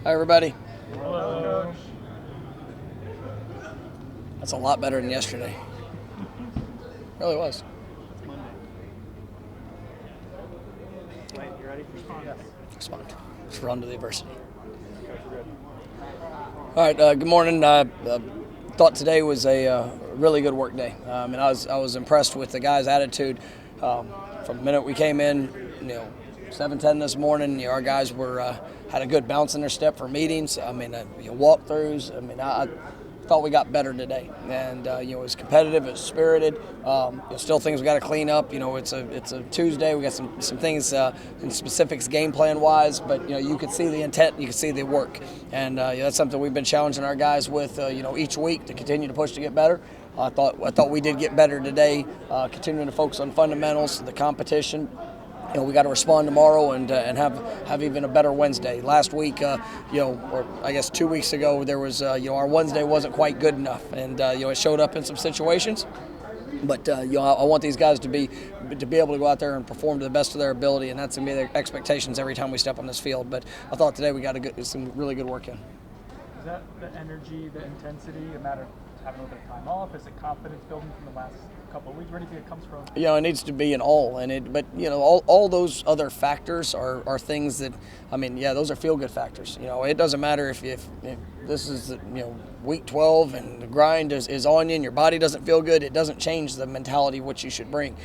Hi, everybody. Hello, Coach. That's a lot better than yesterday. Really was. It's Monday. Wait, you ready? Respond. Yes. Respond. Let's run to the adversity. Coach, we're good. All right. Good morning. Thought today was a really good work day. And I was impressed with the guys' attitude from the minute we came in. 7:10 this morning. Our guys were had a good bounce in their step for meetings. Walkthroughs. I thought we got better today, and it was competitive, it was spirited. Still things we got to clean up. It's a Tuesday. We got some things in specifics game plan wise, but you could see the intent, you could see the work, and that's something we've been challenging our guys with. Each week to continue to push to get better. I thought we did get better today. Continuing to focus on fundamentals, the competition. We got to respond tomorrow and have even a better Wednesday. Last week, or I guess 2 weeks ago, there was our Wednesday wasn't quite good enough, and it showed up in some situations. But I want these guys to be able to go out there and perform to the best of their ability, and that's gonna be their expectations every time we step on this field. But I thought today we got some really good work in. Is that the energy, the intensity, a matter of having a little bit of time off? Is it confidence building from the last couple of weeks? Where do you think it comes from? It needs to be an all, but all those other factors are things that, those are feel-good factors. It doesn't matter if this is week 12 and the grind is on you and your body doesn't feel good. It doesn't change the mentality of what you should bring.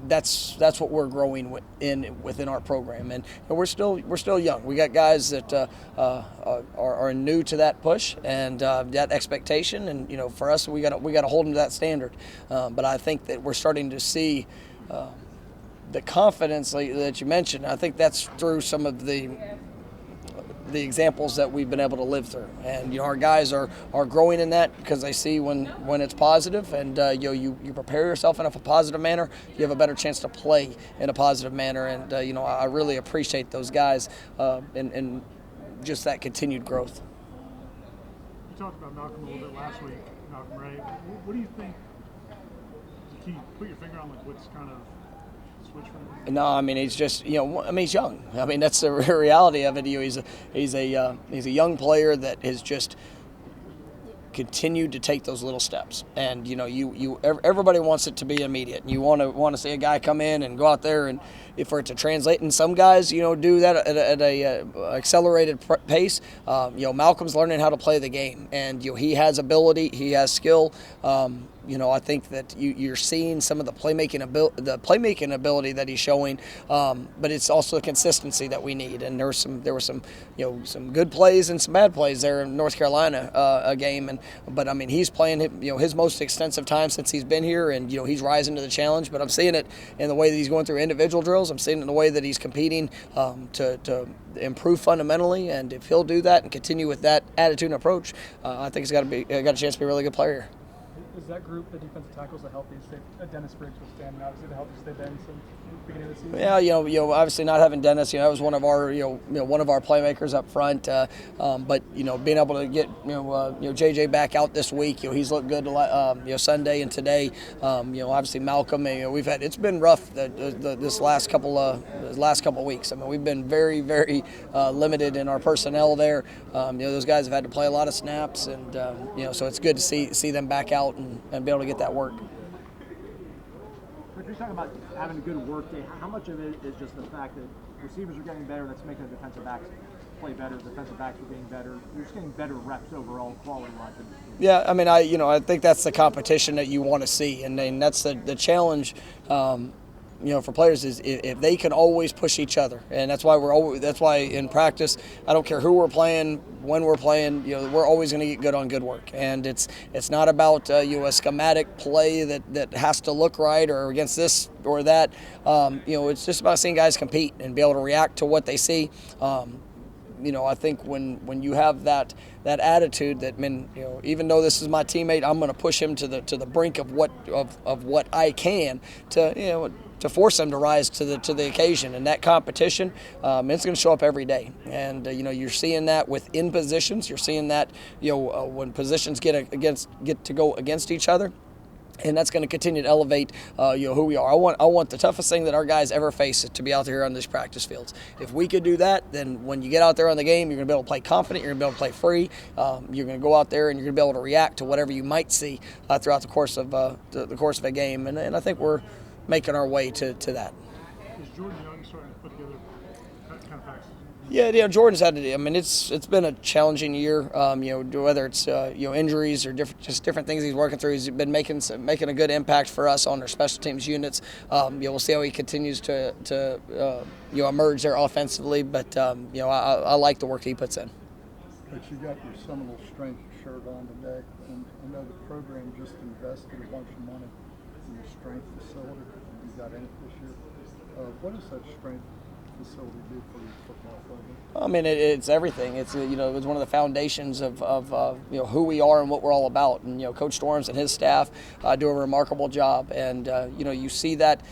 That's what we're growing within our program, and we're still young. We got guys that are new to that push and that expectation, and for us we got to hold them to that standard. But I think that we're starting to see the confidence that you mentioned. I think that's through some of the examples that we've been able to live through, and our guys are growing in that because they see when it's positive, and you prepare yourself in a positive manner, you have a better chance to play in a positive manner, and I really appreciate those guys and just that continued growth. You talked about Malcolm a little bit last week, Malcolm, right? What do you think? Can you put your finger on what's kind of switch for him? No, he's just he's young. That's the reality of it. He's a young player that has just continued to take those little steps, and everybody wants it to be immediate. You want to see a guy come in and go out there and for it to translate. And some guys do that at a accelerated pace. Malcolm's learning how to play the game, and he has ability, he has skill. I think that you're seeing some of the playmaking ability that he's showing, but it's also the consistency that we need. And there were some good plays and some bad plays there in North Carolina game, but he's playing his most extensive time since he's been here, and he's rising to the challenge. But I'm seeing it in the way that he's going through individual drills. I'm seeing it in the way that he's competing to improve fundamentally, and if he'll do that and continue with that attitude and approach, I think he's got a chance to be a really good player here. Is that group, the defensive tackles, the healthiest? Dennis Briggs was standing out. Is it the healthiest they've been since the beginning of the season? Yeah, obviously not having Dennis, that was one of our, one of our playmakers up front. But being able to get, JJ back out this week, he's looked good, Sunday and today. Obviously Malcolm, it's been rough this last couple of weeks. We've been very, very limited in our personnel there. Those guys have had to play a lot of snaps, and so it's good to see them back out and be able to get that work. If you're talking about having a good work day, how much of it is just the fact that receivers are getting better, that's making the defensive backs play better, defensive backs are getting better, you're just getting better reps overall quality-wise? Yeah, I think that's the competition that you want to see, and that's the challenge. For players is if they can always push each other, and that's why in practice, I don't care who we're playing, when we're playing, we're always going to get good on good work, and it's not about a schematic play that has to look right or against this or that. It's just about seeing guys compete and be able to react to what they see. I think when you have that attitude that, even though this is my teammate, I'm going to push him to the brink of what I can to force them to rise to the occasion. And that competition, it's going to show up every day. And you're seeing that within positions. You're seeing that when positions get to go against each other. And that's going to continue to elevate, who we are. I want the toughest thing that our guys ever face to be out there on these practice fields. If we could do that, then when you get out there on the game, you're going to be able to play confident. You're going to be able to play free. You're going to go out there and you're going to be able to react to whatever you might see throughout the course of the course of a game. And I think we're making our way to that. Is Jordan Young starting to put together kind of packs? Yeah, Jordan's had to. I mean, it's been a challenging year. Whether it's injuries or different things he's working through. He's been making a good impact for us on our special teams units. We'll see how he continues to emerge there offensively. But I like the work he puts in. But you got your Seminole strength shirt on today, and I know the program just invested a bunch of money in the strength facility you got in it this year. What does that strength facility do for your football program? I mean, it's everything. It's it's one of the foundations of who we are and what we're all about. And Coach Storms and his staff do a remarkable job. And you see that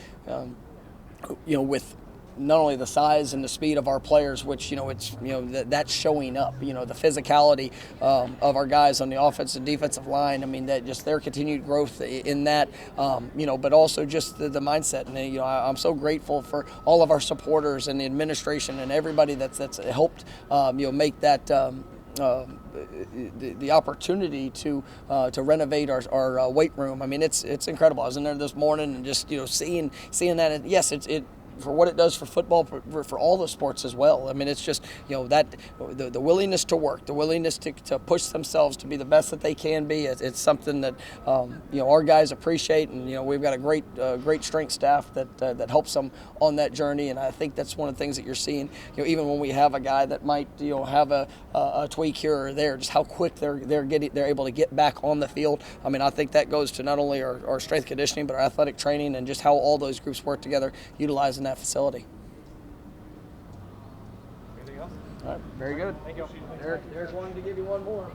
with not only the size and the speed of our players, which that's showing up. The physicality of our guys on the offensive and defensive line. I mean, that just their continued growth in that. But also just the mindset. And I'm so grateful for all of our supporters and the administration and everybody that's helped make that. The opportunity to renovate our weight room. I mean, it's incredible. I was in there this morning and just seeing that. And yes, it for what it does for football, for all the sports as well. I mean, it's just that the willingness to work, the willingness to push themselves to be the best that they can be. It's something that our guys appreciate, and we've got a great strength staff that helps them on that journey. And I think that's one of the things that you're seeing. Even when we have a guy that might have a tweak here or there, just how quick they're able to get back on the field. I mean, I think that goes to not only our strength conditioning, but our athletic training and just how all those groups work together, utilizing that facility. Anything else? All right, very good. Thank you. There's one to give you one more.